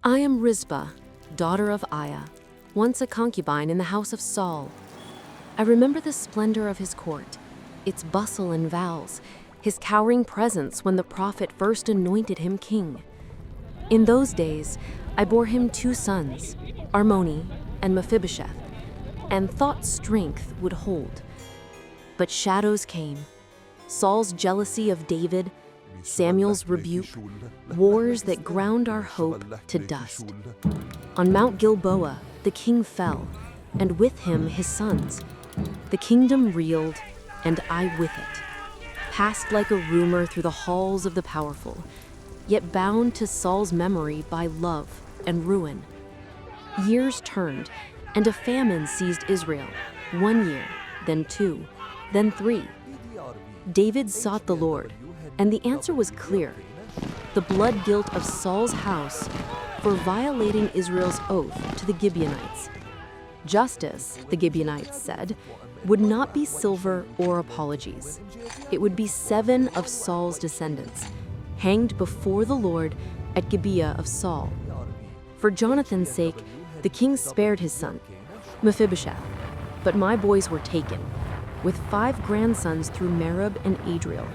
I am Rizpah, daughter of Aiah, once a concubine in the house of Saul. I remember the splendor of his court, its bustle and vows, his cowering presence when the prophet first anointed him king. In those days, I bore him 2 sons, Armoni and Mephibosheth, and thought strength would hold. But shadows came, Saul's jealousy of David, Samuel's rebuke, wars that ground our hope to dust. On Mount Gilboa, the king fell, and with him his sons. The kingdom reeled, and I with it, passed like a rumor through the halls of the powerful, yet bound to Saul's memory by love and ruin. Years turned, and a famine seized Israel, 1 year, then 2, then 3. David sought the Lord, and the answer was clear: the blood guilt of Saul's house for violating Israel's oath to the Gibeonites. Justice, the Gibeonites said, would not be silver or apologies. It would be 7 of Saul's descendants, hanged before the Lord at Gibeah of Saul. For Jonathan's sake, the king spared his son, Mephibosheth, but my boys were taken, with 5 grandsons through Merib and Adriel.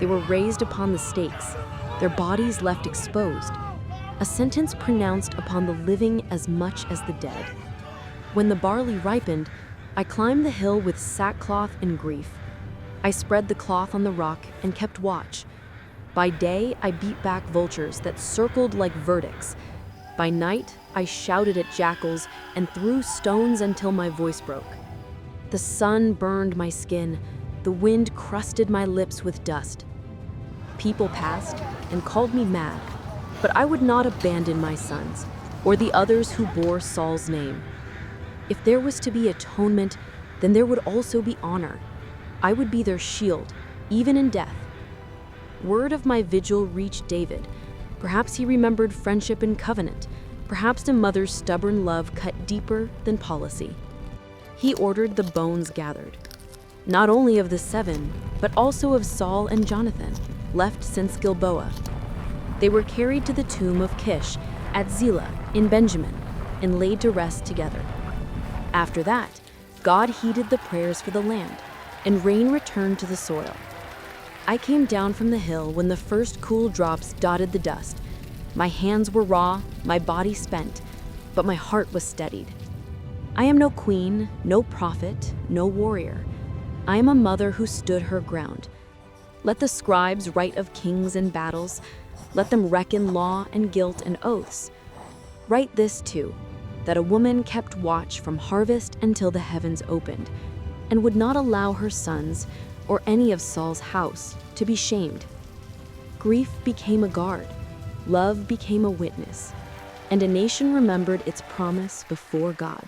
They were raised upon the stakes, their bodies left exposed, a sentence pronounced upon the living as much as the dead. When the barley ripened, I climbed the hill with sackcloth and grief. I spread the cloth on the rock and kept watch. By day, I beat back vultures that circled like verdicts. By night, I shouted at jackals and threw stones until my voice broke. The sun burned my skin, the wind crusted my lips with dust. People passed and called me mad, but I would not abandon my sons or the others who bore Saul's name. If there was to be atonement, then there would also be honor. I would be their shield, even in death. Word of my vigil reached David. Perhaps he remembered friendship and covenant. Perhaps a mother's stubborn love cut deeper than policy. He ordered the bones gathered, not only of the 7, but also of Saul and Jonathan, left since Gilboa. They were carried to the tomb of Kish at Zelah in Benjamin and laid to rest together. After that, God heeded the prayers for the land, and rain returned to the soil. I came down from the hill when the first cool drops dotted the dust. My hands were raw, my body spent, but my heart was steadied. I am no queen, no prophet, no warrior. I am a mother who stood her ground. Let the scribes write of kings and battles. Let them reckon law and guilt and oaths. Write this too, that a woman kept watch from harvest until the heavens opened, and would not allow her sons or any of Saul's house to be shamed. Grief became a guard, love became a witness, and a nation remembered its promise before God.